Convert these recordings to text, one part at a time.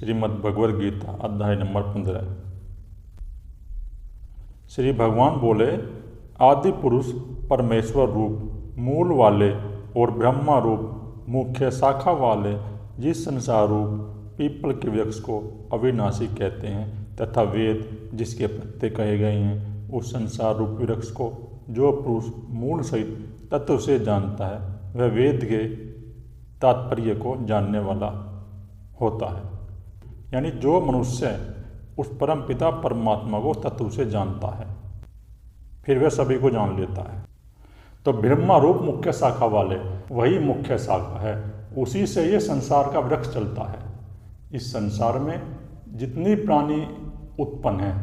श्रीमद् भगवद गीता अध्याय नंबर 15। श्री भगवान बोले, आदि पुरुष परमेश्वर रूप मूल वाले और ब्रह्मा रूप मुख्य शाखा वाले जिस संसार रूप पीपल के वृक्ष को अविनाशी कहते हैं तथा वेद जिसके पत्ते कहे गए हैं, उस संसार रूप वृक्ष को जो पुरुष मूल सहित तत्व से जानता है वह वेद के तात्पर्य को जानने वाला होता है। यानी जो मनुष्य उस परम पिता परमात्मा को तत्व से जानता है फिर वह सभी को जान लेता है। तो ब्रह्मा रूप मुख्य शाखा वाले वही मुख्य शाखा है, उसी से ये संसार का वृक्ष चलता है। इस संसार में जितनी प्राणी उत्पन्न है,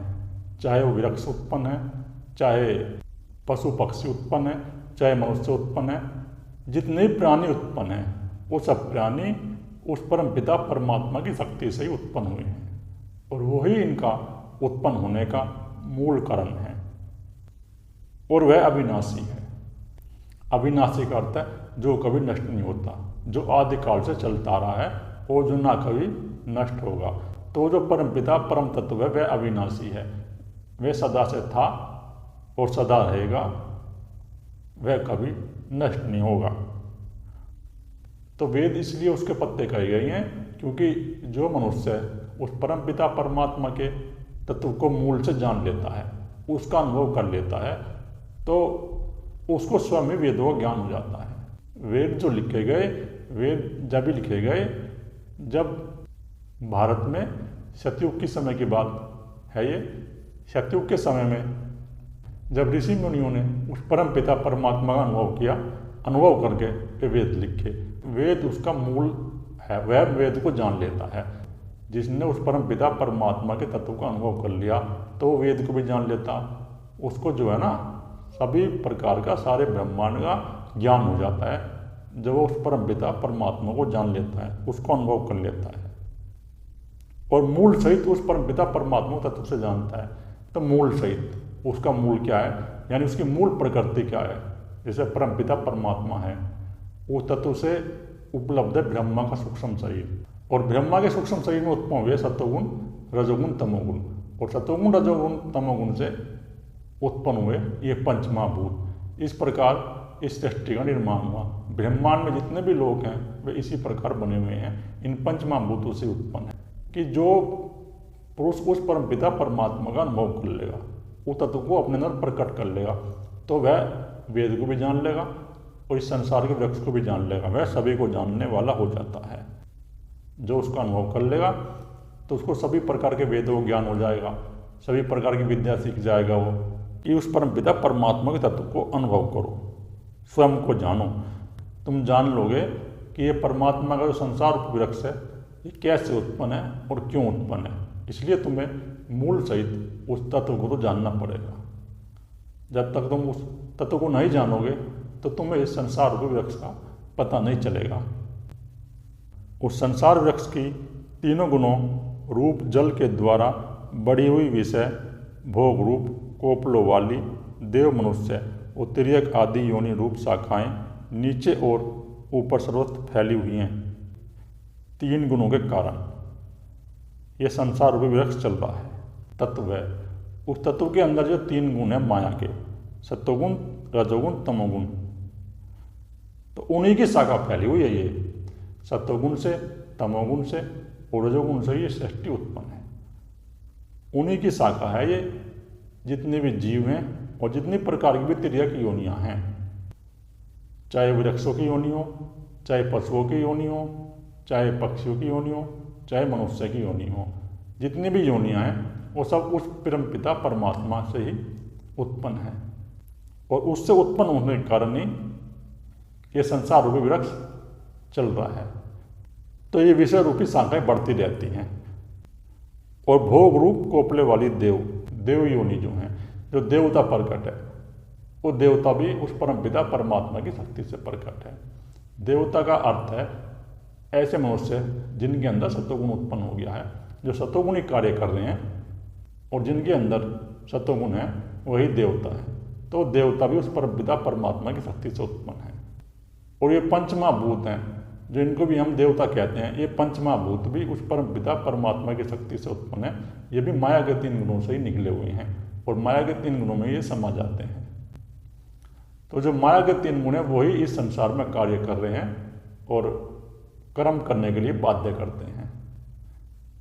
चाहे वो वृक्ष उत्पन्न है, चाहे पशु पक्षी उत्पन्न है, चाहे मनुष्य उत्पन्न है, जितने प्राणी उत्पन्न हैं वो सब प्राणी उस परम पिता परमात्मा की शक्ति से ही उत्पन्न हुए हैं और वही इनका उत्पन्न होने का मूल कारण है। और वह अविनाशी है। अविनाशी का अर्थ है जो कभी नष्ट नहीं होता, जो आदिकाल से चलता आ रहा है और जो ना कभी नष्ट होगा। तो जो परम पिता परम तत्व है वह अविनाशी है, वह सदा से था और सदा रहेगा, वह कभी नष्ट नहीं होगा। तो वेद इसलिए उसके पत्ते कहे गए हैं क्योंकि जो मनुष्य उस परम पिता परमात्मा के तत्व को मूल से जान लेता है, उसका अनुभव कर लेता है, तो उसको स्वयं ही वेदों का ज्ञान हो जाता है। वेद जो लिखे गए, वेद जब भी लिखे गए जब भारत में सतयुग के समय की बात है। ये सतयुग के समय में जब ऋषि मुनियों ने उस परम पिता परमात्मा का अनुभव किया, अनुभव करके वेद लिखे। वेद उसका मूल है, वह वेद को जान लेता है। जिसने उस परम पिता परमात्मा के तत्व का अनुभव कर लिया तो वेद को भी जान लेता। उसको जो है ना सभी प्रकार का सारे ब्रह्मांड का ज्ञान हो जाता है। जब वो उस परम पिता परमात्मा को जान लेता है, उसको अनुभव कर लेता है और मूल सहित उस परम पिता परमात्मा तत्व से जानता है। तो मूल सहित उसका मूल क्या है, यानी उसकी मूल प्रकृति क्या है। जैसे परम पिता परमात्मा है, वो तत्व से उपलब्ध है ब्रह्मा का सूक्ष्म शरीर, और ब्रह्मा के सूक्ष्म शरीर में उत्पन्न हुए सत्वगुण रजोगुण तमोगुण, और सत्वगुण रजोगुण तमोगुण से उत्पन्न हुए ये पंचमहाभूत। इस प्रकार इस सृष्टि का निर्माण हुआ। ब्रह्मांड में जितने भी लोग हैं वे इसी प्रकार बने हुए हैं, इन पंचमहाभूतों से उत्पन्न है। कि जो पुरुष उस परम पिता परमात्मा का अनुभव कर लेगा, उस तत्व को अपने अंदर प्रकट कर लेगा, तो वह वेद को भी जान लेगा और इस संसार के वृक्ष को भी जान लेगा। वह सभी को जानने वाला हो जाता है। जो उसका अनुभव कर लेगा तो उसको सभी प्रकार के वेदों ज्ञान हो जाएगा, सभी प्रकार की विद्या सीख जाएगा। वो कि उस परम पिता परमात्मा के तत्व को अनुभव करो, स्वयं को जानो। तुम जान लोगे कि ये परमात्मा का जो संसार वृक्ष है ये कैसे उत्पन्न है और क्यों उत्पन्न है। इसलिए तुम्हें मूल सहित उस तत्व को तो जानना पड़ेगा। जब तक तुम उस तत्व को नहीं जानोगे तो तुम्हें इस संसार वृक्ष का पता नहीं चलेगा। उस संसार वृक्ष की तीनों गुणों रूप जल के द्वारा बढ़ी हुई विषय भोग रूप कोपलों वाली देव मनुष्य और तिर्यक आदि योनि रूप शाखाएं नीचे और ऊपर सर्वत्र फैली हुई हैं। तीन गुणों के कारण यह संसार रूपी वृक्ष चल रहा है। तत्व है, उस तत्व के अंदर जो तीन गुण है माया के, सत्वगुण रजोगुण तमोगुण, तो उन्हीं की शाखा फैली हुई है। ये सत्वगुण से, तमोगुण से और रजोगुण से ये सृष्टि उत्पन्न है। उन्हीं की शाखा है ये। जितने भी जीव हैं और जितनी प्रकार की भी तिर्यक योनियां हैं, चाहे वृक्षों की योनि हो, चाहे पशुओं की योनि हो, चाहे पक्षियों की योनि हो, चाहे मनुष्य की योनि हो, जितनी भी योनियां हैं वो सब उस परम पिता परमात्मा से ही उत्पन्न है। और उससे उत्पन्न होने के कारण ही ये संसार रूपी वृक्ष चल रहा है। तो ये विषय रूपी शाखाएं बढ़ती रहती हैं। और भोग रूप कोपले वाली देव योनि जो हैं, जो देवता प्रकट है, वो देवता भी उस परम पिता परमात्मा की शक्ति से प्रकट है। देवता का अर्थ है ऐसे मनुष्य जिनके अंदर सत्वगुण उत्पन्न हो गया है, जो सत्वगुणी कार्य कर रहे हैं और जिनके अंदर सत्वगुण है वही देवता है। तो देवता भी उस परम पिता परमात्मा की शक्ति से उत्पन्न है। और ये पंचमहाभूत हैं, जो इनको भी हम देवता कहते हैं, ये पंचमहाभूत भी उस परम पिता परमात्मा की शक्ति से उत्पन्न है। ये भी माया के 3 गुणों से ही निकले हुए हैं और माया के 3 गुणों में ये समा जाते हैं। तो जो माया के 3 गुण हैं वही इस संसार में कार्य कर रहे हैं और कर्म करने के लिए बाध्य करते हैं।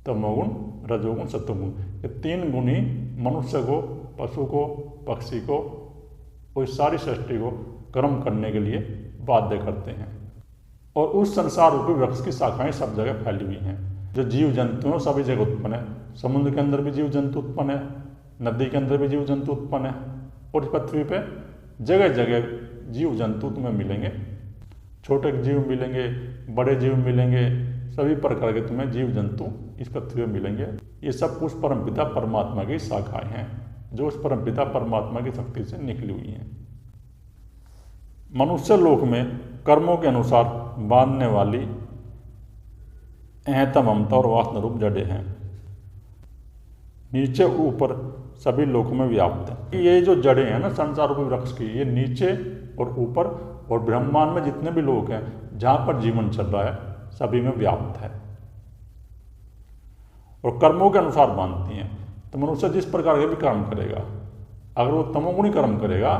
तमोगुण, रजोगुण, सतोगुण, ये 3 गुण ही मनुष्य को, पशु को, पक्षी को और सारी सृष्टि को कर्म करने के लिए बाध्य करते हैं। और उस संसार रूपी वृक्ष की शाखाएं सब जगह फैली हुई हैं। जो जीव जंतु हैं सभी जगह उत्पन्न है। समुद्र के अंदर भी जीव जंतु उत्पन्न है, नदी के अंदर भी जीव जंतु उत्पन्न है और इस पृथ्वी पे जगह जगह जीव जंतु तुम्हें मिलेंगे। छोटे जीव मिलेंगे, बड़े जीव मिलेंगे, सभी प्रकार के तुम्हें जीव जंतु इस पृथ्वी में मिलेंगे। ये सब उस परमपिता परमात्मा की शाखाएं हैं जो उस परमपिता परमात्मा की शक्ति से निकली हुई हैं। मनुष्य लोक में कर्मों के अनुसार बांधने वाली अहंता, ममता और वासना रूप जड़ें हैं, नीचे ऊपर सभी लोकों में व्याप्त है। ये जो जड़ें हैं ना संसार रूपी वृक्ष की, ये नीचे और ऊपर और ब्रह्मांड में जितने भी लोग हैं जहाँ पर जीवन चल रहा है सभी में व्याप्त है और कर्मों के अनुसार बांधती हैं। तो मनुष्य जिस प्रकार के भी कर्म करेगा, अगर वो तमोगुणी कर्म करेगा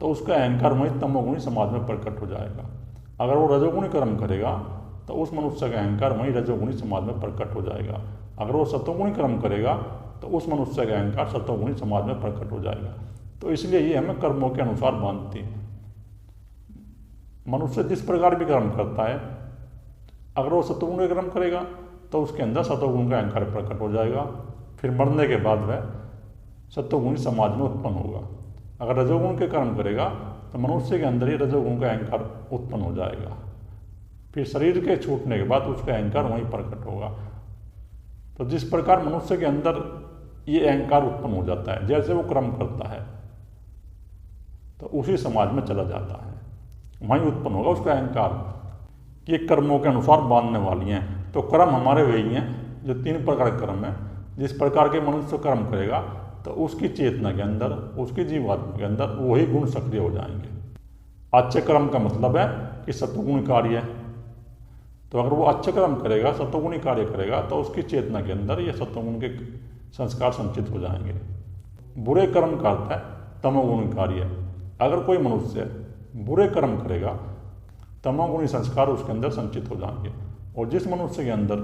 तो उसका अहंकार वही तमोगुणी समाज में प्रकट हो जाएगा। अगर वो रजोगुणी कर्म करेगा तो उस मनुष्य का अहंकार वही रजोगुणी समाज में प्रकट हो जाएगा। अगर वो सतोगुणी कर्म करेगा तो उस मनुष्य का अहंकार सतोगुणी समाज में प्रकट हो जाएगा। तो इसलिए ये हमें कर्मों के अनुसार बांधती है। मनुष्य जिस प्रकार भी कर्म करता है, अगर वो सतोगुण कर्म करेगा तो उसके अंदर सतोगुण का अहंकार प्रकट हो जाएगा। फिर मरने के बाद वह सतोगुणी समाज में उत्पन्न होगा। अगर रजोगुण के कर्म करेगा तो मनुष्य के अंदर ही रजोगुण का अहंकार उत्पन्न हो जाएगा। फिर शरीर के छूटने के बाद उसका अहंकार वहीं प्रकट होगा। तो जिस प्रकार मनुष्य के अंदर ये अहंकार उत्पन्न हो जाता है, जैसे वो कर्म करता है तो उसी समाज में चला जाता है, वहीं उत्पन्न होगा उसका अहंकार। ये कर्मों के अनुसार बांधने वाली हैं। तो कर्म हमारे वही हैं जो 3 प्रकार के कर्म हैं। जिस प्रकार के मनुष्य कर्म करेगा तो उसकी चेतना के अंदर, उसकी जीवात्मा के अंदर वही गुण सक्रिय हो जाएंगे। अच्छे कर्म का मतलब है कि सतोगुण कार्य है। तो अगर वो अच्छे कर्म करेगा, सतोगुणी कार्य करेगा तो उसकी चेतना के अंदर ये सतोगुण के संस्कार संचित हो जाएंगे। बुरे कर्म करता है तमोगुणी कार्य। अगर कोई मनुष्य बुरे कर्म करेगा तमोगुणी संस्कार उसके अंदर संचित हो जाएंगे और जिस मनुष्य के अंदर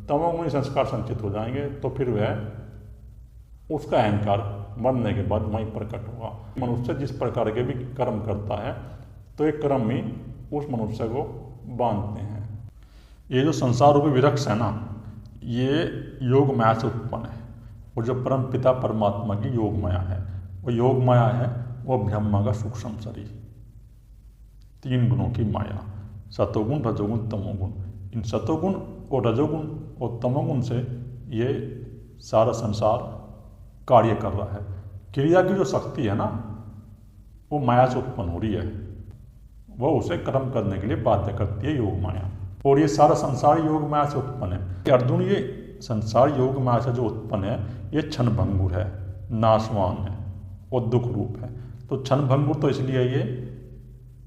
तमोगुणी संस्कार संचित हो जाएंगे तो फिर वह उसका अहंकार मरने के बाद वहीं प्रकट होगा। मनुष्य जिस प्रकार के भी कर्म करता है तो एक कर्म ही उस मनुष्य को बांधते हैं। ये जो संसार रूपी वृक्ष है ना, ये योग माया से उत्पन्न है और जो परम पिता परमात्मा की योग माया है, वो योग माया है वो ब्रह्मा का सूक्ष्म शरीर, 3 गुणों की माया, सतोगुण, रजोगुण, तमोगुण। इन सतोगुण और रजोगुण और तमोगुण से ये सारा संसार कार्य कर रहा है। क्रिया की जो शक्ति है ना वो माया से उत्पन्न हो रही है, वह उसे कर्म करने के लिए बाध्य करती है योग माया। और ये सारा संसार योग माया से उत्पन्न है। अर्जुन, ये संसार योग माया से जो उत्पन्न है ये क्षण भंगुर है, नाशवान है और दुख रूप है। तो क्षण भंगुर तो इसलिए ये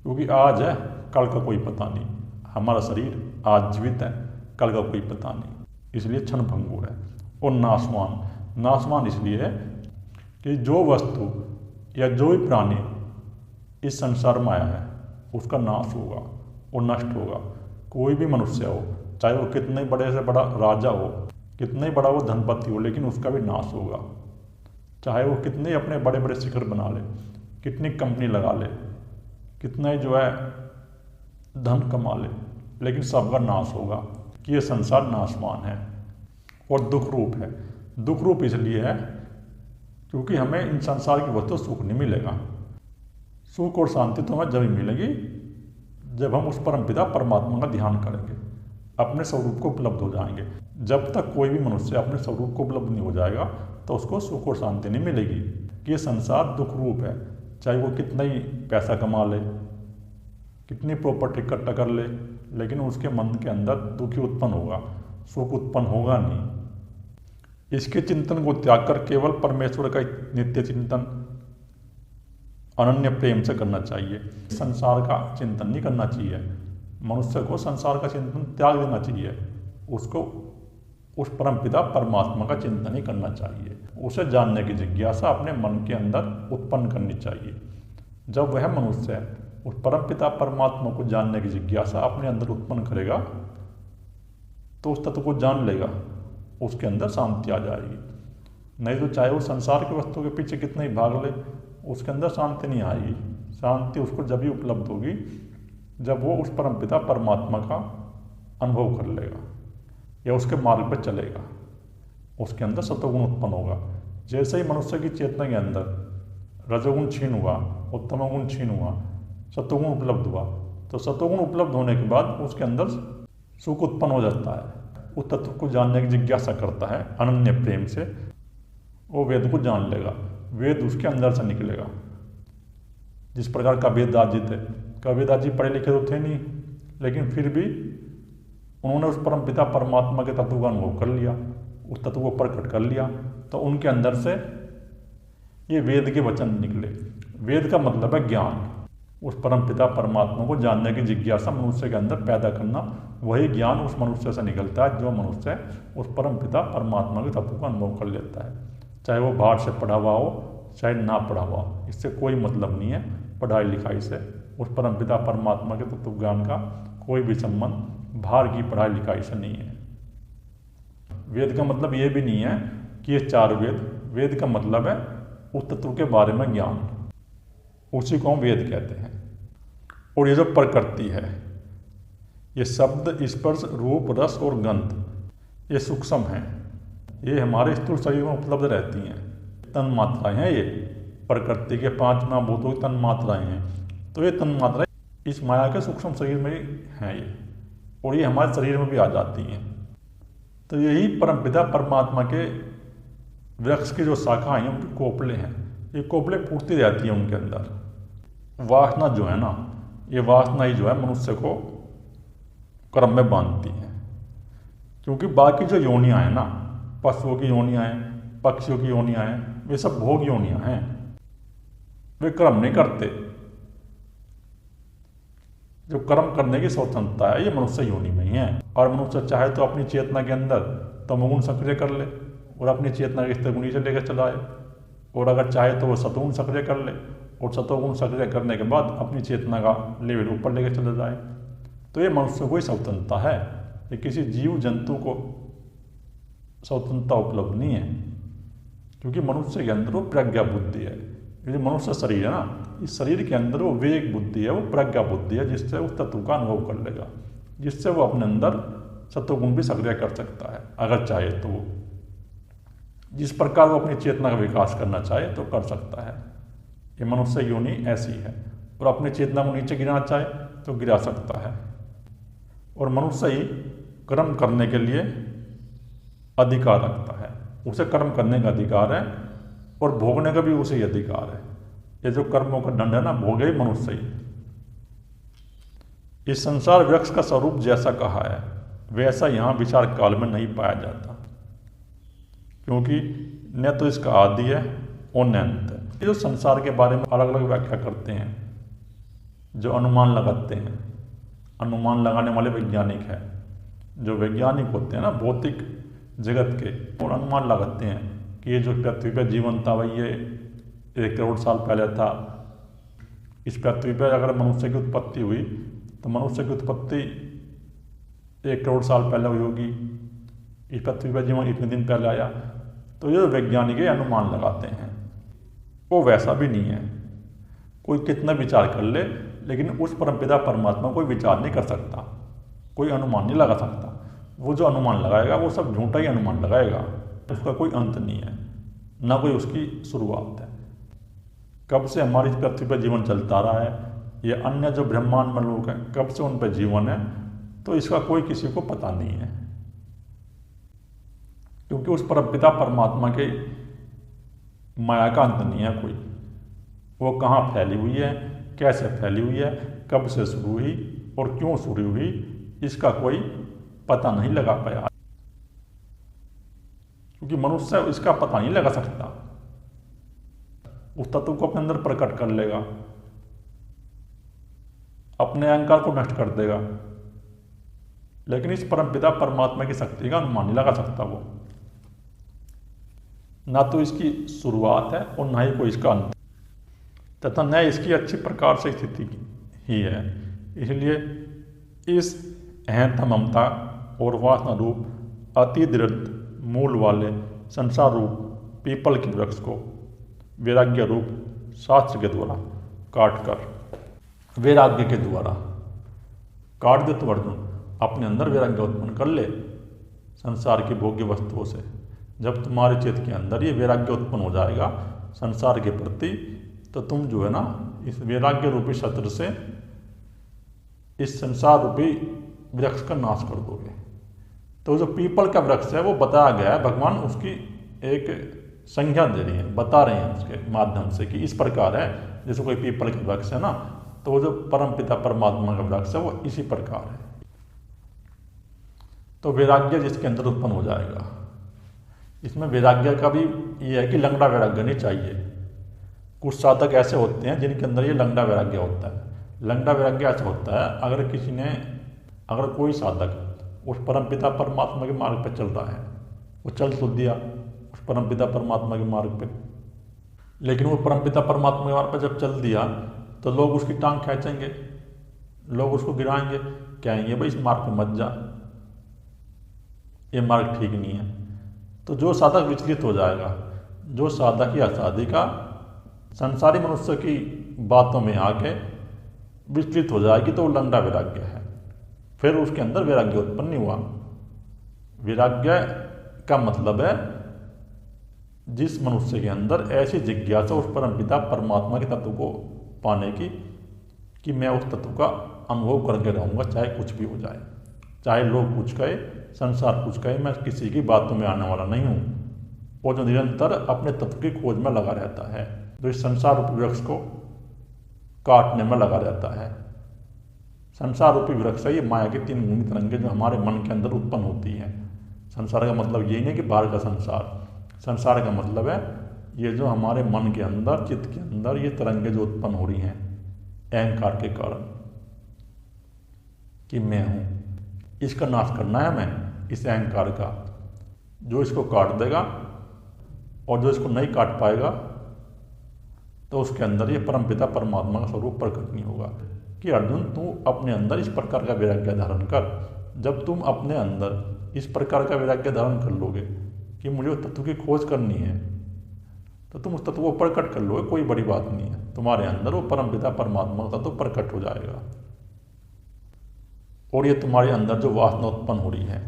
क्योंकि आज है, कल का कोई पता नहीं। हमारा शरीर आज जीवित है, कल का कोई पता नहीं, इसलिए क्षण भंगुर है। और नाशवान, नाशवान इसलिए है कि जो वस्तु या जो भी प्राणी इस संसार में आया है उसका नाश होगा और नष्ट होगा। कोई भी मनुष्य हो, चाहे वो कितने बड़े से बड़ा राजा हो, कितने बड़ा वो धनपति हो, लेकिन उसका भी नाश होगा। चाहे वो कितने अपने बड़े बड़े शिखर बना ले, कितनी कंपनी लगा ले, कितने जो है धन कमा ले, लेकिन सबका नाश होगा कि ये संसार नाशवान है और दुख रूप है। दुख रूप इसलिए है क्योंकि हमें इन संसार की वस्तु सुख नहीं मिलेगा। सुख और शांति तो हमें जब ही मिलेगी जब हम उस परमपिता परमात्मा का ध्यान करेंगे, अपने स्वरूप को उपलब्ध हो जाएंगे। जब तक कोई भी मनुष्य अपने स्वरूप को उपलब्ध नहीं हो जाएगा तो उसको सुख और शांति नहीं मिलेगी। कि ये संसार दुख रूप है, चाहे वो कितना ही पैसा कमा ले, कितनी प्रॉपर्टी इकट्ठा कर ले, लेकिन उसके मन के अंदर दुख ही उत्पन्न होगा, सुख उत्पन्न होगा नहीं। इसके चिंतन को त्याग कर केवल परमेश्वर का नित्य चिंतन अनन्य प्रेम से करना चाहिए। संसार का चिंतन नहीं करना चाहिए, मनुष्य को संसार का चिंतन त्याग देना चाहिए, उसको उस परमपिता परमात्मा का चिंतन ही करना चाहिए। उसे जानने की जिज्ञासा अपने मन के अंदर उत्पन्न करनी चाहिए। जब वह मनुष्य उस परमपिता परमात्मा को जानने की जिज्ञासा अपने अंदर उत्पन्न करेगा तो उस तत्व को जान लेगा, उसके अंदर शांति आ जाएगी। नहीं तो चाहे वो संसार की वस्तु के पीछे कितना ही भाग ले, उसके अंदर शांति नहीं आएगी। शांति उसको जब ही उपलब्ध होगी जब वो उस परमपिता परमात्मा का अनुभव कर लेगा या उसके मार्ग पर चलेगा, उसके अंदर सतोगुण उत्पन्न होगा। जैसे ही मनुष्य की चेतना के अंदर रजोगुण छीन हुआ और तमोगुण छीन हुआ, सतोगुण उपलब्ध हुआ, तो सतोगुण उपलब्ध होने के बाद उसके अंदर सुख उत्पन्न हो जाता है। उस तत्व को जानने की जिज्ञासा करता है अनन्य प्रेम से, वो वेद को जान लेगा, वेद उसके अंदर से निकलेगा। जिस प्रकार कबीरदास जी थे, कबीरदास जी पढ़े लिखे तो थे नहीं, लेकिन फिर भी उन्होंने उस परमपिता परमात्मा के तत्व का अनुभव कर लिया, उस तत्व को प्रकट कर लिया, तो उनके अंदर से ये वेद के वचन निकले। वेद का मतलब है ज्ञान। उस परमपिता परमात्मा को जानने की जिज्ञासा मनुष्य के अंदर पैदा करना, वही ज्ञान उस मनुष्य से निकलता है जो मनुष्य उस परमपिता परमात्मा के तत्व का अनुभव कर लेता है। चाहे वो बाहर से पढ़ा हुआ हो, चाहे ना पढ़ा हुआ हो, इससे कोई मतलब नहीं है पढ़ाई लिखाई से। उस परमपिता परमात्मा के तत्व ज्ञान का कोई भी संबंध बाहर की पढ़ाई लिखाई से नहीं है। वेद का मतलब ये भी नहीं है कि ये 4 वेद, वेद का मतलब है उस तत्व के बारे में ज्ञान, उसी को हम वेद कहते हैं। और ये जो प्रकृति है, ये शब्द, स्पर्श, रूप, रस और गंध, ये सूक्ष्म हैं, ये हमारे स्थूल शरीर में उपलब्ध रहती हैं। तन मात्राएँ हैं, ये प्रकृति के 5 महाभूतों की तन मात्राएँ हैं। तो ये तन मात्राएँ इस माया के सूक्ष्म शरीर में हैं ये, और ये हमारे शरीर में भी आ जाती हैं। तो यही परमपिता परमात्मा के वृक्ष की जो शाखाएँ हैं, उनके कोपले हैं, ये कोपले फूटती रहती हैं उनके अंदर। वासना जो है ना, ये वासना ही जो है मनुष्य को कर्म में बांधती है। क्योंकि बाकी जो योनियाँ हैं ना, पशुओं की योनियाँ हैं, पक्षियों की योनियाँ हैं, वे सब भोग योनियाँ हैं, वे कर्म नहीं करते। जो कर्म करने की स्वतंत्रता है ये मनुष्य योनि में ही है। और मनुष्य चाहे तो अपनी चेतना के अंदर तमोगुण सक्रिय कर ले और अपनी चेतना के स्तर गुणी से लेकर चलाए, और अगर चाहे तो वो सतोगुण सक्रिय कर ले और सतोगुण सक्रिय करने के बाद अपनी चेतना का लेवल ऊपर लेकर चला जाए। तो ये मनुष्य को ही स्वतंत्रता है, ये किसी जीव जंतु को स्वतंत्रता उपलब्ध नहीं है। क्योंकि मनुष्य के अंदर वो प्रज्ञा बुद्धि है। ये जो मनुष्य शरीर है ना, इस शरीर के अंदर वो विवेक बुद्धि है, वो प्रज्ञा बुद्धि है, जिससे उस तत्व का अनुभव कर लेगा, जिससे वो अपने अंदर सत्वगुण भी सक्रिय कर सकता है अगर चाहे तो। वो जिस प्रकार वो अपनी चेतना का विकास करना चाहे तो कर सकता है। ये मनुष्य योनि ऐसी है। और अपनी चेतना को नीचे गिराना चाहे तो गिरा सकता है। और मनुष्य ही कर्म करने के लिए अधिकार रखता है, उसे कर्म करने का अधिकार है और भोगने का भी उसे ही अधिकार है। ये जो कर्मों का दंड है ना, भोगे ही मनुष्य ही। इस संसार वृक्ष का स्वरूप जैसा कहा है वैसा यहाँ विचार काल में नहीं पाया जाता, क्योंकि न तो इसका आदि है और न अंत है। ये जो संसार के बारे में अलग अलग व्याख्या करते हैं, जो अनुमान लगाते हैं, अनुमान लगाने वाले वैज्ञानिक हैं, जो वैज्ञानिक होते हैं ना भौतिक जगत के, और अनुमान लगाते हैं कि ये जो पृथ्वी पर जीवन था वही ये 1 करोड़ साल पहले था। इस पृथ्वी पर अगर मनुष्य की उत्पत्ति हुई तो मनुष्य की उत्पत्ति 1 करोड़ साल पहले हुई होगी। इस पृथ्वी पर जीवन इतने दिन पहले आया। तो ये वैज्ञानिक अनुमान लगाते हैं, वो वैसा भी नहीं है। कोई कितना विचार कर ले, लेकिन उस परमपिता परमात्मा कोई विचार नहीं कर सकता, कोई अनुमान नहीं लगा सकता। वो जो अनुमान लगाएगा वो सब झूठा ही अनुमान लगाएगा, उसका कोई अंत नहीं है, ना कोई उसकी शुरुआत है। कब से हमारी पृथ्वी पर जीवन चलता रहा है, ये अन्य जो ब्रह्मांड में लोग हैं कब से उन पर जीवन है, तो इसका कोई किसी को पता नहीं है। क्योंकि उस परमपिता परमात्मा के माया का अंत नहीं है कोई। वो कहाँ फैली हुई है, कैसे फैली हुई है, कब से शुरू हुई और क्यों शुरू हुई, इसका कोई पता नहीं लगा पाया। क्योंकि मनुष्य इसका पता नहीं लगा सकता। उस तत्व को अपने अंदर प्रकट कर लेगा, अपने अहंकार को नष्ट कर देगा। लेकिन इस परमपिता परमात्मा की शक्ति का अनुमान नहीं लगा सकता वो। ना तो इसकी शुरुआत है और ना ही कोई इसका अंत, तथा न इसकी अच्छी प्रकार से स्थिति ही है। इसलिए इस अहंता ममता और वासना रूप अति दृढ़ मूल वाले संसार रूप पीपल के वृक्ष को वैराग्य रूप शास्त्र के द्वारा काट कर, वैराग्य के द्वारा काट दे तो अर्जुन अपने अंदर वैराग्य उत्पन्न कर ले संसार की भोग्य वस्तुओं से। जब तुम्हारे चित्त के अंदर ये वैराग्य उत्पन्न हो जाएगा संसार के प्रति, तो तुम जो है ना इस वैराग्य रूपी शस्त्र से इस संसार रूपी वृक्ष का नाश कर दोगे। तो जो पीपल का वृक्ष है वो बताया गया है, भगवान उसकी एक संज्ञा दे रही है, बता रहे हैं उसके माध्यम से कि इस प्रकार है। जैसे कोई पीपल का वृक्ष है ना, तो वो जो परमपिता परमात्मा का वृक्ष है वो इसी प्रकार है। तो वैराग्य जिसके अंदर उत्पन्न हो जाएगा, इसमें वैराग्य का भी ये है कि लंगड़ा वैराग्य नहीं चाहिए। कुछ साधक ऐसे होते हैं जिनके अंदर ये लंगड़ा वैराग्य होता है। लंगड़ा वैराग्य ऐसा होता है, अगर कोई साधक उस परमपिता परमात्मा के मार्ग पर चल रहा है, वो चल तो दिया उस परमपिता परमात्मा के मार्ग पे, लेकिन वो परमपिता परमात्मा के मार्ग पर जब चल दिया तो लोग उसकी टांग खींचेंगे, लोग उसको गिराएंगे, कहेंगे भाई इस मार्ग पे मत जा, ये मार्ग ठीक नहीं है। तो जो साधक विचलित हो जाएगा, जो साधक या साधिका संसारी मनुष्य की बातों में आके विचलित हो जाएगी, तो वो लंगड़ा वैराग्य है। फिर उसके अंदर वैराग्य उत्पन्न नहीं हुआ। वैराग्य का मतलब है जिस मनुष्य के अंदर ऐसी जिज्ञासा उस परमपिता परमात्मा के तत्व को पाने की कि मैं उस तत्व का अनुभव करके रहूँगा, चाहे कुछ भी हो जाए, चाहे लोग कुछ कहे, संसार कुछ कहे, मैं किसी की बातों में आने वाला नहीं हूँ। और जो निरंतर अपने तत्व की खोज में लगा रहता है, जो इस संसार रूपी वृक्ष को काटने में लगा रहता है। संसार रूपी वृक्ष है ये माया की तीन गुणी तरंगे जो हमारे मन के अंदर उत्पन्न होती हैं। संसार का मतलब यही नहीं कि बाहर का संसार, संसार का मतलब है ये जो हमारे मन के अंदर, चित्त के अंदर ये तरंगे जो उत्पन्न हो रही हैं अहंकार के कारण कि मैं हूँ, इसका नाश करना है हमें, इस अहंकार का। जो इसको काट देगा और जो इसको नहीं काट पाएगा तो उसके अंदर ये परमपिता परमात्मा का स्वरूप प्रकट नहीं होगा। कि अर्जुन तू अपने अंदर इस प्रकार का वैराग्य धारण कर। जब तुम अपने अंदर इस प्रकार का वैराग्य धारण कर लोगे कि मुझे उस तत्व की खोज करनी है, तो तुम उस तत्व को प्रकट कर लोगे, कोई बड़ी बात नहीं है। तुम्हारे अंदर वो परमपिता परमात्मा का तत्व प्रकट हो जाएगा। और ये तुम्हारे अंदर जो वासना उत्पन्न हो रही है,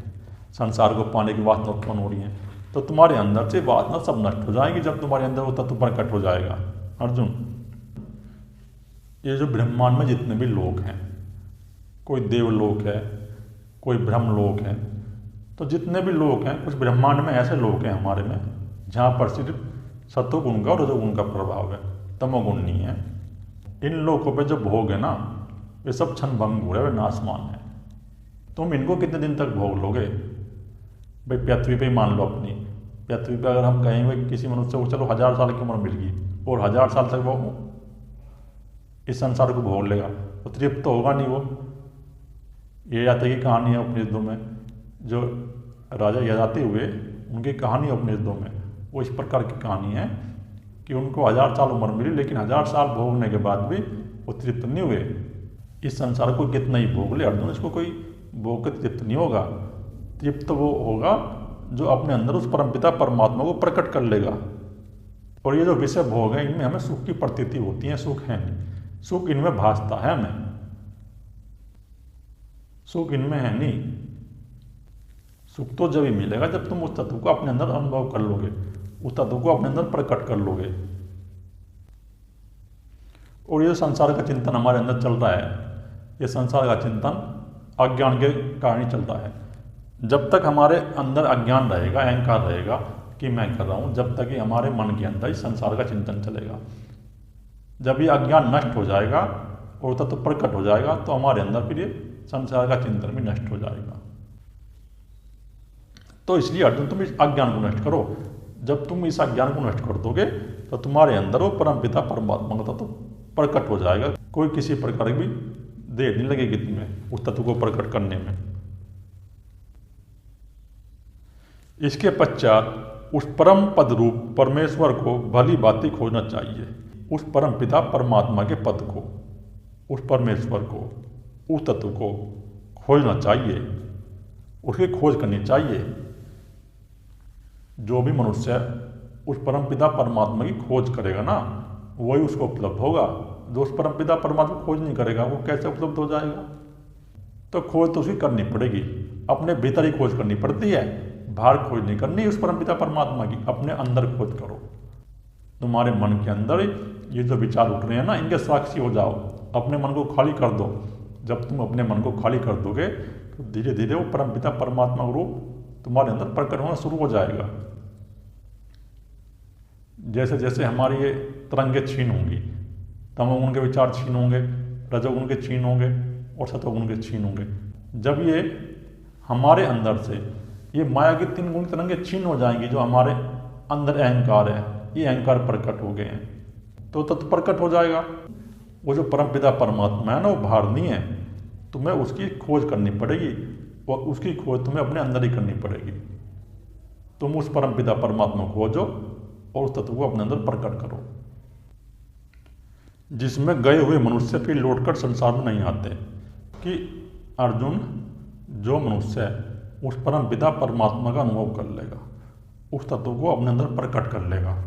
संसार को पाने की वासना उत्पन्न हो रही है, तो तुम्हारे अंदर से वासना सब नष्ट हो जाएगी जब तुम्हारे अंदर वो तत्व प्रकट हो जाएगा। अर्जुन, ये जो ब्रह्मांड में जितने भी लोग हैं, कोई देवलोक है, कोई ब्रह्मलोक है, तो जितने भी लोग हैं, कुछ ब्रह्मांड में ऐसे लोग हैं हमारे में जहाँ पर सिर्फ सत्वगुण का और रजोगुण का प्रभाव है, तमोगुण नहीं है। इन लोगों पे जो भोग है ना, वे सब क्षण भंगुर है, वे नाशमान है। तुम इनको कितने दिन तक भोग लोगे? भाई पृथ्वी पे ही मान लो अपनी पृथ्वी पे, अगर हम कहें भाई किसी मनुष्य को चलो 1000 साल की उम्र मिल गई और 1000 साल तक वो इस संसार को भोग लेगा, तो तृप्त तो होगा नहीं वो। ये यात्री की कहानी है उपनिषदों में, जो राजा यजाति हुए उनकी कहानी उपनिषदों में, वो इस प्रकार की कहानी है कि उनको 1000 साल उम्र मिली, लेकिन 1000 साल भोगने के बाद भी वो तृप्त नहीं हुए। इस संसार को कितना ही भोग ले अर्जुन, इसको कोई भोग के तृप्त नहीं होगा। तृप्त वो होगा जो अपने अंदर उस परमपिता परमात्मा को प्रकट कर लेगा। और ये जो विषय भोग है, इनमें हमें सुख की प्रतीति होती है, सुख है नहीं, सुख इनमें भासता है हमें, सुख इनमें है नहीं। सुख तो जब ही मिलेगा जब तुम उस तत्व को अपने अंदर अनुभव कर लोगे, उस तत्व को अपने अंदर प्रकट कर लोगे। और ये संसार का चिंतन हमारे अंदर चल रहा है, ये संसार का चिंतन अज्ञान के कारण ही चलता है। जब तक हमारे अंदर अज्ञान रहेगा, अहंकार रहेगा कि मैं कर रहा हूँ, जब तक ही हमारे मन के अंदर इस संसार का चिंतन चलेगा। जब ये अज्ञान नष्ट हो जाएगा और तत्व प्रकट हो जाएगा, तो हमारे अंदर फिर ये संसार का चिंतन भी नष्ट हो जाएगा। तो इसलिए अर्जुन, तुम इस अज्ञान को नष्ट करो। जब तुम इस अज्ञान को नष्ट कर दोगे तो तुम्हारे अंदर वो परमपिता परमात्मा का तत्व प्रकट हो जाएगा। कोई किसी प्रकार की देर नहीं लगेगी तुम्हें उस तत्व को प्रकट करने में। इसके पश्चात उस परम पद रूप परमेश्वर को भली भांति खोजना चाहिए। उस परम पिता परमात्मा के पद को, उस परमेश्वर को, उस तत्व को खोजना चाहिए, उसकी खोज करनी चाहिए। जो भी मनुष्य उस परम पिता परमात्मा की खोज करेगा ना, वही उसको उपलब्ध होगा। जो उस परम पिता परमात्मा की खोज नहीं करेगा वो कैसे उपलब्ध हो जाएगा? तो खोज तो उसकी करनी पड़ेगी, अपने भीतर ही खोज करनी पड़ती है, बाहर खोज नहीं करनी उस परम पिता परमात्मा की। अपने अंदर खोज करो। तुम्हारे मन के अंदर ये जो विचार उठ रहे हैं ना, इनके साक्षी हो जाओ, अपने मन को खाली कर दो। जब तुम अपने मन को खाली कर दोगे तो धीरे धीरे वो परम पिता परमात्मा का रूप तुम्हारे अंदर प्रकट होना शुरू हो जाएगा। जैसे जैसे हमारी ये तरंगे छीन होंगी, तमोगुण के विचार छीन होंगे, रजोगुण के छीन होंगे और सतोगुण के छीन होंगे। जब ये हमारे अंदर से ये माया की 3 गुण तरंगे छीन हो जाएंगी, जो हमारे अंदर अहंकार है, ये अहंकार प्रकट हो गए हैं, तो तत्व प्रकट हो जाएगा। वो जो परमपिता परमात्मा है ना, वो बाहर नहीं है, तुम्हें उसकी खोज करनी पड़ेगी और उसकी खोज तुम्हें अपने अंदर ही करनी पड़ेगी। तुम उस परमपिता परमात्मा को खोजो और उस तत्व को अपने अंदर प्रकट करो, जिसमें गए हुए मनुष्य फिर लौटकर संसार में नहीं आते। कि अर्जुन, जो मनुष्य उस परम पिता परमात्मा का अनुभव कर लेगा, उस तत्व को अपने अंदर प्रकट कर लेगा,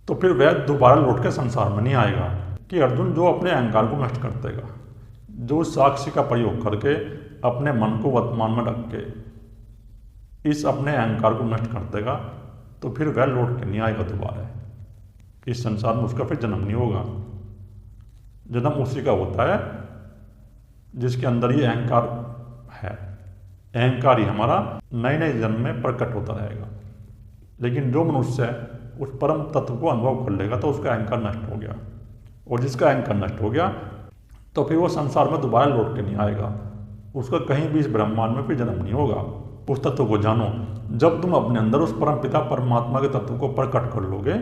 तो फिर वह दोबारा लौट के संसार में नहीं आएगा। कि अर्जुन, जो अपने अहंकार को नष्ट कर देगा, जो साक्षी का प्रयोग करके अपने मन को वर्तमान में रख के इस अपने अहंकार को नष्ट कर देगा, तो फिर वह लौट के नहीं आएगा दोबारा। इस संसार में उसका फिर जन्म नहीं होगा। जन्म उसी का होता है जिसके अंदर ये अहंकार है। अहंकार ही हमारा नए नए जन्म में प्रकट होता रहेगा। लेकिन जो मनुष्य उस परम तत्व को अनुभव कर लेगा तो उसका अहंकार नष्ट हो गया, और जिसका अहंकार नष्ट हो गया तो फिर वो संसार में दोबारा लौट के नहीं आएगा। उसका कहीं भी इस ब्रह्मांड में फिर जन्म नहीं होगा। उस तत्व को जानो। जब तुम अपने अंदर उस परम पिता परमात्मा के तत्व को प्रकट कर लोगे,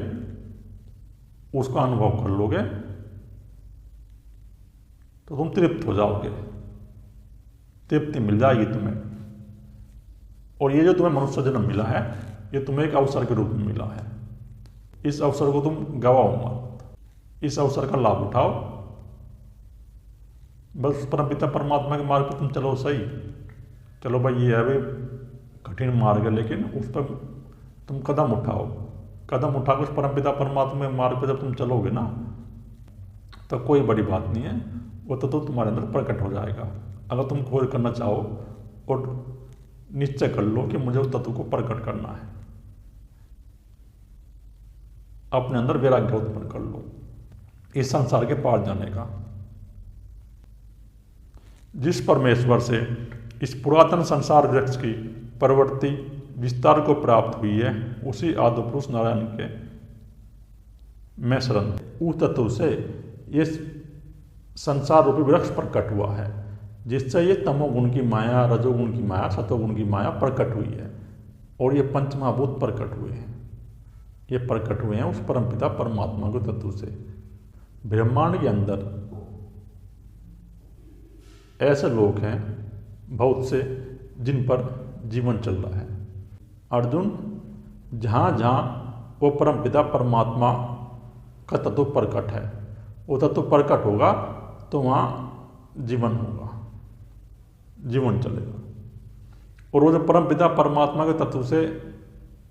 उसका अनुभव कर लोगे, तो तुम तृप्त हो जाओगे, तृप्ति मिल जाएगी तुम्हें। और ये जो तुम्हें मनुष्य जन्म मिला है, ये तुम्हें एक अवसर के रूप में मिला है। इस अवसर को तुम गवाओ मत, इस अवसर का लाभ उठाओ। बस परमपिता परमात्मा के मार्ग पर तुम चलो सही। चलो भाई, ये है भाई कठिन मार्ग है, लेकिन उस पर तुम कदम उठाओ। कदम उठाकर उस परमपिता परमात्मा के मार्ग पर जब तुम चलोगे ना, तो कोई बड़ी बात नहीं है, वो तो तुम्हारे अंदर प्रकट हो जाएगा। अगर तुम खोज करना चाहो और निश्चय कर लो कि मुझे उस तत्व को प्रकट करना है, अपने अंदर वैराग्य उत्पन्न कर लो इस संसार के पार जाने का। जिस परमेश्वर से इस पुरातन संसार वृक्ष की प्रवृत्ति विस्तार को प्राप्त हुई है, उसी आदि पुरुष नारायण के मैं शरण। उस तत्व से ये संसार रूपी वृक्ष प्रकट हुआ है, जिससे ये तमोगुण की माया, रजोगुण की माया, सतोगुण की माया प्रकट हुई है, और ये पंचमहाभूत प्रकट हुए हैं। ये प्रकट हुए हैं उस परमपिता परमात्मा के तत्व से। ब्रह्मांड के अंदर ऐसे लोग हैं बहुत से जिन पर जीवन चल रहा है। अर्जुन, जहाँ जहाँ वो परमपिता परमात्मा का तत्व प्रकट है, वो तत्व प्रकट होगा तो वहाँ जीवन होगा, जीवन चलेगा। और वो जो परमपिता परमात्मा के तत्व से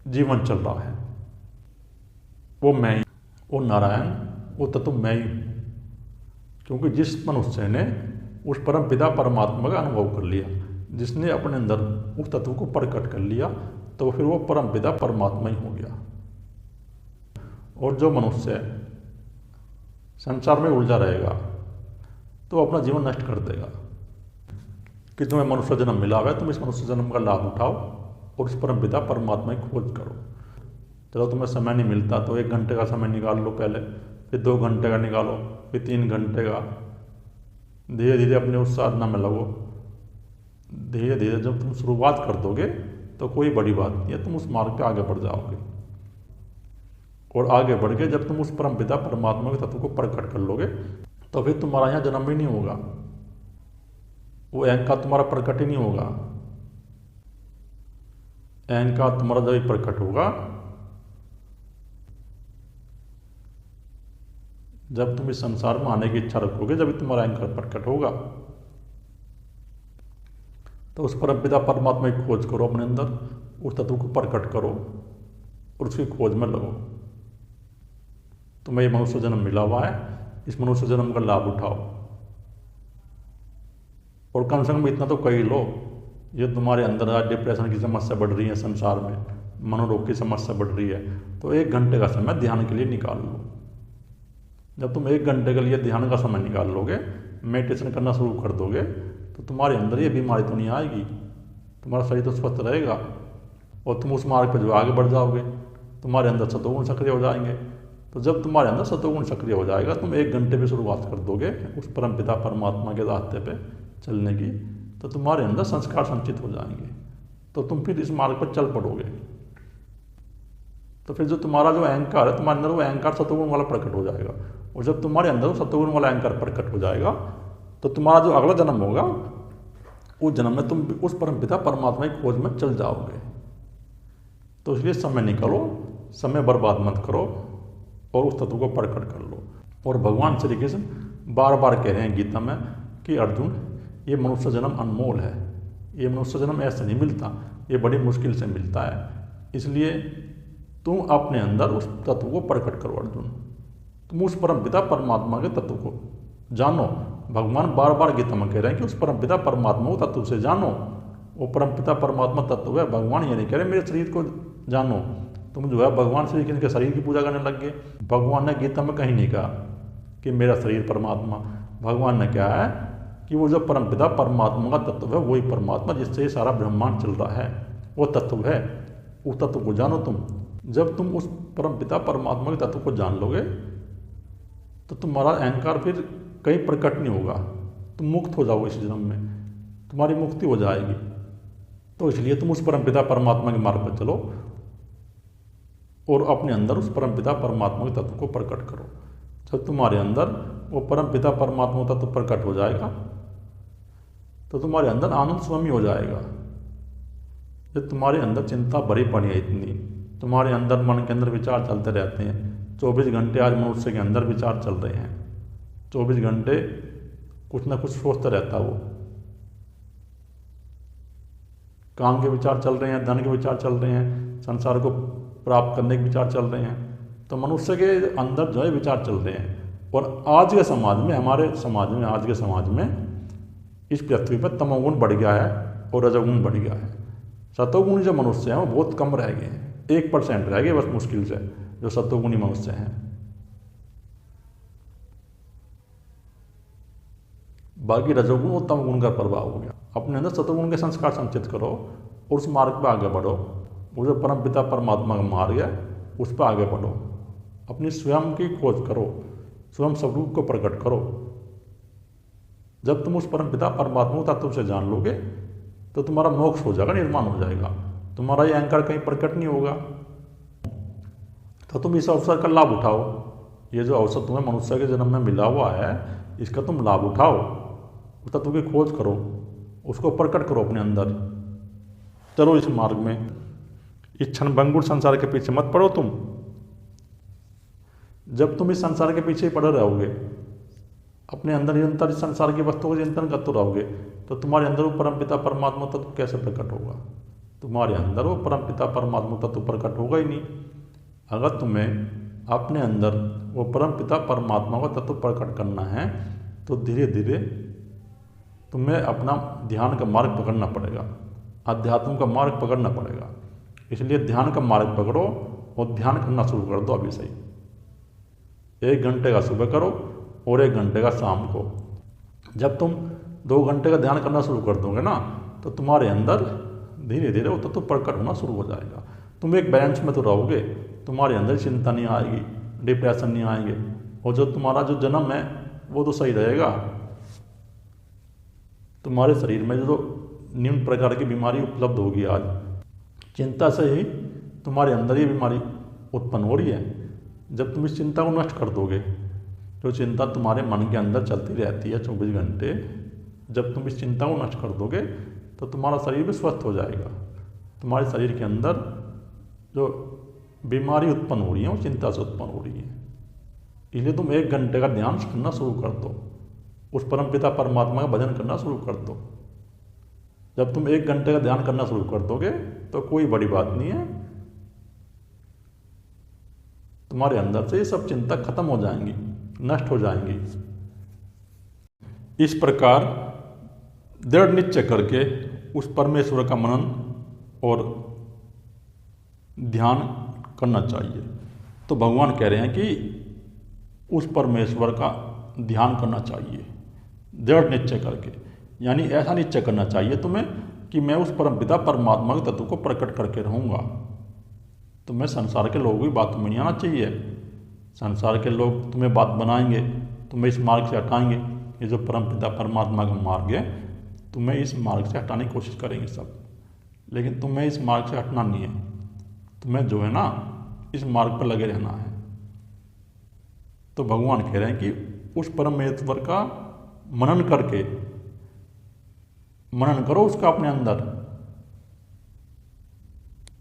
जीवन चल रहा है, वो मैं ही, वो नारायण, वो तत्व मैं ही हूँ। क्योंकि जिस मनुष्य ने उस परमपिता परमात्मा का अनुभव कर लिया, जिसने अपने अंदर उस तत्व को प्रकट कर लिया, तो फिर वो परमपिता परमात्मा ही हो गया। और जो मनुष्य संसार में उलझा रहेगा तो अपना जीवन नष्ट कर देगा। कि तुम्हें मनुष्य जन्म मिला हुआ है, तुम इस मनुष्य जन्म का लाभ उठाओ और उस परमपिता परमात्मा की खोज करो। चलो तुम्हें समय नहीं मिलता तो 1 घंटे का समय निकाल लो पहले, फिर 2 घंटे का निकालो, फिर 3 घंटे का। धीरे धीरे अपने उस साधना में लगो। धीरे धीरे जब तुम शुरुआत कर दोगे तो कोई बड़ी बात नहीं है, तुम उस मार्ग पे आगे बढ़ जाओगे। और आगे बढ़ के जब तुम उस परमपिता परमात्मा के तत्व को प्रकट कर लोगे तो फिर तुम्हारा यहाँ जन्म भी नहीं होगा, वो अहंकार तुम्हारा प्रकट ही नहीं होगा। अहंकार तुम्हारा जब ही प्रकट होगा जब तुम इस संसार में आने की इच्छा रखोगे, जब भी तुम्हारा अहंकार प्रकट होगा। तो उस परमपिता परमात्मा की खोज करो अपने अंदर, उस तत्व को प्रकट करो और उसकी खोज में लगो। तुम्हें ये मनुष्य जन्म मिला हुआ है, इस मनुष्य जन्म का लाभ उठाओ और कम से कम इतना तो कही लो, ये तुम्हारे अंदर आज डिप्रेशन की समस्या बढ़ रही है, संसार में मनोरोग की समस्या बढ़ रही है, तो 1 घंटे का समय ध्यान के लिए निकाल लो। जब तुम 1 घंटे के लिए ध्यान का समय निकाल लोगे, मेडिटेशन करना शुरू कर दोगे, तो तुम्हारे अंदर ये बीमारी तो नहीं आएगी, तुम्हारा शरीर तो स्वस्थ रहेगा और तुम उस मार्ग पर जो आगे बढ़ जाओगे, तुम्हारे अंदर सतोगुण सक्रिय हो जाएंगे। तो जब तुम्हारे अंदर सतोगुण सक्रिय हो जाएगा, तुम 1 घंटे पे शुरुआत कर दोगे उस परमपिता परमात्मा के रास्ते पे चलने की, तो तुम्हारे अंदर संस्कार संचित हो जाएंगे, तो तुम फिर इस मार्ग पर चल पड़ोगे। तो फिर जो तुम्हारा जो अहंकार है, तुम्हारे अंदर वो अहंकार सतोगुण वाला प्रकट हो जाएगा, और जब तुम्हारे अंदर वो सतोगुण वाला अहंकार प्रकट हो जाएगा, तो तुम्हारा जो अगला जन्म होगा, उस जन्म में तुम उस परमपिता परमात्मा की खोज में चल जाओगे। तो इसलिए समय निकालो, समय बर्बाद मत करो और उस तत्व को प्रकट कर लो। और भगवान श्री कृष्ण बार बार कह रहे हैं गीता में कि अर्जुन, ये मनुष्य जन्म अनमोल है, ये मनुष्य जन्म ऐसे नहीं मिलता, ये बड़ी मुश्किल से मिलता है। इसलिए तुम अपने अंदर उस तत्व को प्रकट करो अर्जुन, तुम उस परमपिता परमात्मा के तत्व को जानो। भगवान बार बार गीता में कह रहे हैं कि उस परमपिता परमात्मा को तत्व से जानो। वो परमपिता परमात्मा तत्व है। भगवान ये नहीं कह रहे मेरे शरीर को जानो, तुम जो है भगवान श्री कृष्ण के शरीर की पूजा करने लग गए। भगवान ने गीता में कहीं नहीं कहा कि मेरा शरीर परमात्मा। भगवान ने कहा है कि वो जो परमपिता परमात्मा का तत्व है, वही परमात्मा जिससे ये सारा ब्रह्मांड चल रहा है, वो तत्व है। उस तत्व को जानो तुम। जब तुम उस परमपिता परमात्मा के तत्व को जान लोगे, तो तुम्हारा अहंकार फिर कहीं प्रकट नहीं होगा, तुम मुक्त हो जाओगे। इस जन्म में तुम्हारी मुक्ति हो जाएगी। तो इसलिए तुम उस परमपिता परमात्मा के मार्ग पर चलो और अपने अंदर उस परमपिता परमात्मा के तत्व को प्रकट करो। जब तुम्हारे अंदर वो परमपिता परमात्मा तत्व प्रकट हो जाएगा, तो तुम्हारे अंदर आनंद स्वयं हो जाएगा। जब तुम्हारे अंदर चिंता भरी पड़ी है इतनी, तुम्हारे अंदर मन के अंदर विचार चलते रहते हैं 24 घंटे, आज मनुष्य के अंदर विचार चल रहे हैं 24 घंटे, कुछ ना कुछ सोचता रहता है। वो काम के विचार चल रहे हैं, धन के विचार चल रहे हैं, संसार को प्राप्त करने के विचार चल रहे हैं। तो मनुष्य के अंदर जो है विचार चल रहे हैं। और आज के समाज में, हमारे समाज में, आज के समाज में इस पृथ्वी पर तमोगुण बढ़ गया है और रजोगुण बढ़ गया है। सतोगुणी जो मनुष्य हैं वो बहुत कम रह गए हैं, 1% रह गए बस मुश्किल से जो सतोगुणी मनुष्य हैं। बाकी रजोगुण और तमगुण का प्रभाव हो गया। अपने अंदर सतोगुण के संस्कार संचित करो और उस मार्ग पर आगे बढ़ो। वो जो परमपिता परमात्मा का मार्ग है उस पर आगे बढ़ो। अपनी स्वयं की खोज करो, स्वयं स्वरूप को प्रकट करो। जब तुम उस परमपिता परमात्मा तत्व से जान लोगे, तो तुम्हारा मोक्ष हो जाएगा, निर्माण हो जाएगा। तुम्हारा ये अहंकार कहीं प्रकट नहीं होगा। तो तुम इस अवसर का लाभ उठाओ। ये जो अवसर तुम्हें मनुष्य के जन्म में मिला हुआ है, इसका तुम लाभ उठाओ। तत्व की खोज करो, उसको प्रकट करो अपने अंदर। चलो इस मार्ग में। इस क्षणभंगुर संसार के पीछे मत पड़ो तुम। जब तुम इस संसार के पीछे पड़े रहोगे, अपने अंदर निरंतर इस संसार की वस्तुओं का चिंतन करते रहोगे, तो तुम्हारे अंदर वो परमपिता परमात्मा तत्व कैसे प्रकट होगा? तुम्हारे अंदर वो परमपिता परमात्मा तत्व प्रकट होगा ही नहीं। अगर तुम्हें अपने अंदर वो परमपिता परमात्मा का तत्व प्रकट करना है, तो धीरे धीरे तुम्हें अपना ध्यान का मार्ग पकड़ना पड़ेगा, अध्यात्म का मार्ग पकड़ना पड़ेगा। इसलिए ध्यान का मार्ग पकड़ो और ध्यान करना शुरू कर दो अभी से ही। 1 घंटे का सुबह करो और 1 घंटे का शाम को। जब तुम 2 घंटे का ध्यान करना शुरू कर दोगे ना, तो तुम्हारे अंदर धीरे धीरे वो तत्व प्रकट होना शुरू हो जाएगा। तुम एक बैलेंस में तो रहोगे, तुम्हारे अंदर चिंता नहीं आएगी, डिप्रेशन नहीं आएंगे, और जो तुम्हारा जो जन्म है वो तो सही रहेगा। तुम्हारे शरीर में जो निम्न प्रकार की बीमारी उपलब्ध होगी आज, चिंता से ही तुम्हारे अंदर ये बीमारी उत्पन्न हो रही है। जब तुम इस चिंता को नष्ट कर दोगे, जो चिंता तुम्हारे मन के अंदर चलती रहती है 24 घंटे, जब तुम इस चिंता को नष्ट कर दोगे तो तुम्हारा शरीर भी स्वस्थ हो जाएगा। तुम्हारे शरीर के अंदर जो बीमारी उत्पन्न हो रही है वो चिंता से उत्पन्न हो रही है। इसलिए तुम 1 घंटे का ध्यान करना शुरू कर दो, उस परमपिता परमात्मा का भजन करना शुरू कर दो। जब तुम 1 घंटे का ध्यान करना शुरू कर दोगे तो कोई बड़ी बात नहीं है, तुम्हारे अंदर से ये सब चिंता खत्म हो जाएंगी, नष्ट हो जाएंगी। इस प्रकार दृढ़ निश्चय करके उस परमेश्वर का मनन और ध्यान करना चाहिए। तो भगवान कह रहे हैं कि उस परमेश्वर का ध्यान करना चाहिए दृढ़ निश्चय करके, यानी ऐसा निश्चय करना चाहिए तुम्हें कि मैं उस परमपिता परमात्मा के तत्व को प्रकट करके रहूँगा। तुम्हें संसार के लोगों की बातों में नहीं आना चाहिए। संसार के लोग तुम्हें बात बनाएंगे, तुम्हें इस मार्ग से हटाएंगे। ये जो परमपिता परमात्मा का मार्ग है, तुम्हें इस मार्ग से हटाने की कोशिश करेंगे सब, लेकिन तुम्हें इस मार्ग से हटना नहीं है। तुम्हें जो है ना इस मार्ग पर लगे रहना है। तो भगवान कह रहे हैं कि उस परमेश्वर का मनन करके, मनन करो उसका अपने अंदर।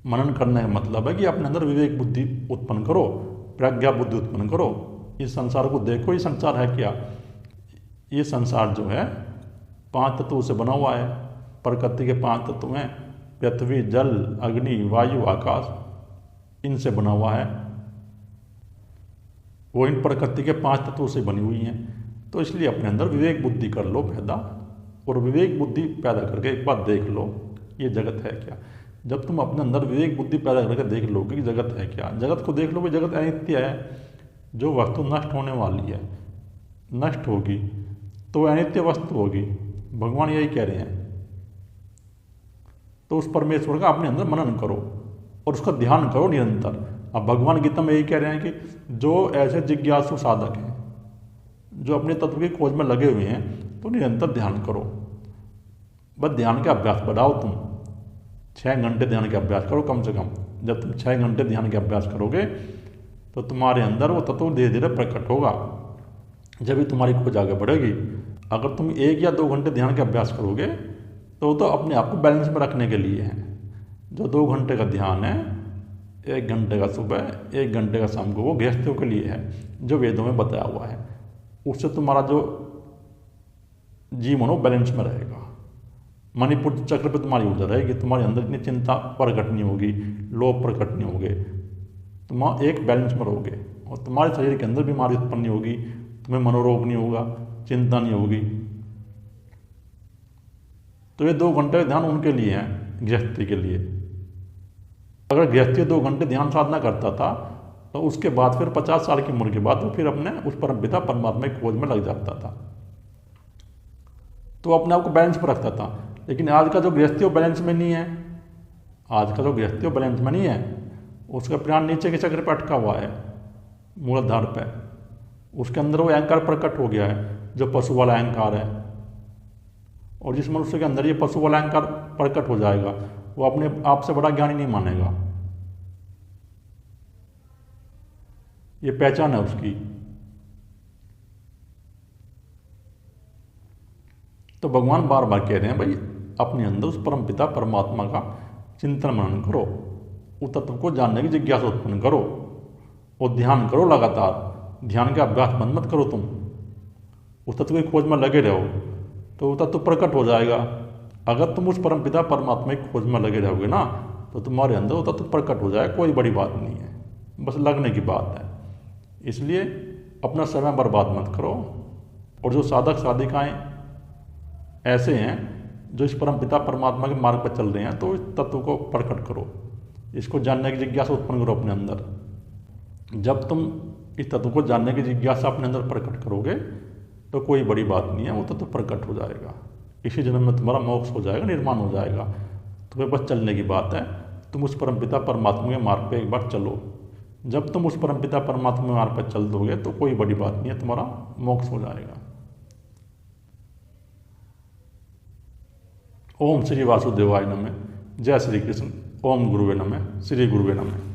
मनन करने का मतलब है कि अपने अंदर विवेक बुद्धि उत्पन्न करो, प्रज्ञा बुद्धि उत्पन्न करो। इस संसार को देखो, ये संसार है क्या? ये संसार जो है 5 तत्वों से बना हुआ है। प्रकृति के 5 तत्व हैं, पृथ्वी, जल, अग्नि, वायु, आकाश, इनसे बना हुआ है। वो इन प्रकृति के 5 तत्वों से बनी हुई हैं। तो इसलिए अपने अंदर विवेक बुद्धि कर लो पैदा, और विवेक बुद्धि पैदा करके एक बार देख लो ये जगत है क्या। जब तुम अपने अंदर विवेक बुद्धि पैदा करके देख लोगे कि जगत है क्या, जगत को देख लो कि जगत अनित्य है। जो वस्तु नष्ट होने वाली है, नष्ट होगी तो अनित्य वस्तु होगी। भगवान यही कह रहे हैं। तो उस परमेश्वर का अपने अंदर मनन करो और उसका ध्यान करो निरंतर। अब भगवान गीता में यही कह रहे हैं कि जो ऐसे जिज्ञासु साधक हैं, जो अपने तत्व की खोज में लगे हुए हैं, तो निरंतर ध्यान करो। बस ध्यान का अभ्यास बढ़ाओ। तुम 6 घंटे ध्यान का अभ्यास करो कम से कम। जब तुम 6 घंटे ध्यान का अभ्यास करोगे तो तुम्हारे अंदर वो तत्व धीरे धीरे प्रकट होगा, जब भी तुम्हारी खोज आगे बढ़ेगी। अगर तुम 1 या 2 घंटे ध्यान का अभ्यास करोगे तो अपने आप को बैलेंस में रखने के लिए है। जो 2 घंटे का ध्यान है, 1 घंटे का सुबह, 1 घंटे का शाम को, वो गृहस्थियों के लिए है, जो वेदों में बताया हुआ है। उससे तुम्हारा जो जीवन हो बैलेंस में रहेगा। मणिपुर चक्र पे तुम्हारी ऊर्जा रहेगी, तुम्हारे अंदर इतनी चिंता प्रकट नहीं होगी, लोभ प्रकट नहीं होंगे, तुम एक बैलेंस में रहोगे और तुम्हारे शरीर के अंदर बीमारी उत्पन्न नहीं होगी, तुम्हें मनोरोग नहीं होगा, चिंता नहीं होगी। तो ये 2 घंटे ध्यान उनके लिए हैं, गृहस्थी के लिए। अगर गृहस्थी 2 घंटे ध्यान साधना करता था तो उसके बाद फिर 50 साल की उम्र के बाद वो फिर अपने उस परमपिता परमात्मा की खोज में लग जाता था, तो अपने आप को बैलेंस पर रखता था। लेकिन आज का जो गृहस्थी वो बैलेंस में नहीं है, आज का जो गृहस्थी वो बैलेंस में नहीं है, उसका प्राण नीचे के चक्र पर अटका हुआ है, मूलाधार पे। उसके अंदर वो अहंकार प्रकट हो गया है, जो पशु वाला अहंकार है। और जिस मनुष्य के अंदर ये पशु वाला अहंकार प्रकट हो जाएगा, वो अपने आप से बड़ा ज्ञानी नहीं मानेगा। ये पहचान है उसकी। तो भगवान बार बार कह रहे हैं, भाई अपने अंदर उस परमपिता परमात्मा का चिंतन मनन करो, उस तत्व को जानने की जिज्ञासा उत्पन्न करो और ध्यान करो लगातार। ध्यान का अभ्यास बंद मत करो, तुम उस तत्व की खोज में लगे रहो तो वो तत्व प्रकट हो जाएगा। अगर तुम उस परमपिता परमात्मा की खोज में लगे रहोगे ना, तो तुम्हारे अंदर वो तत्व प्रकट हो जाए। कोई बड़ी बात नहीं है, बस लगने की बात है। इसलिए अपना समय बर्बाद मत करो। और जो साधक साधिकाएं ऐसे हैं जो इस परमपिता परमात्मा के मार्ग पर चल रहे हैं, तो इस तत्व को प्रकट करो, इसको जानने की जिज्ञासा उत्पन्न करो अपने अंदर। जब तुम इस तत्व को जानने की जिज्ञासा अपने अंदर प्रकट करोगे तो कोई बड़ी बात नहीं है, वो तत्व प्रकट हो जाएगा। इसी जन्म में तुम्हारा मोक्ष हो जाएगा, निर्माण हो जाएगा। तुम्हें बस चलने की बात है। तुम उस परमपिता परमात्मा के मार्ग पे एक बार चलो। जब तुम उस परमपिता परमात्मा के मार्ग पर चल दोगे तो कोई बड़ी बात नहीं है, तुम्हारा मोक्ष हो जाएगा। ओम श्री वासुदेवाय नमः। जय श्री कृष्ण। ओम गुरुवे नमः। श्री गुरुवे नमः।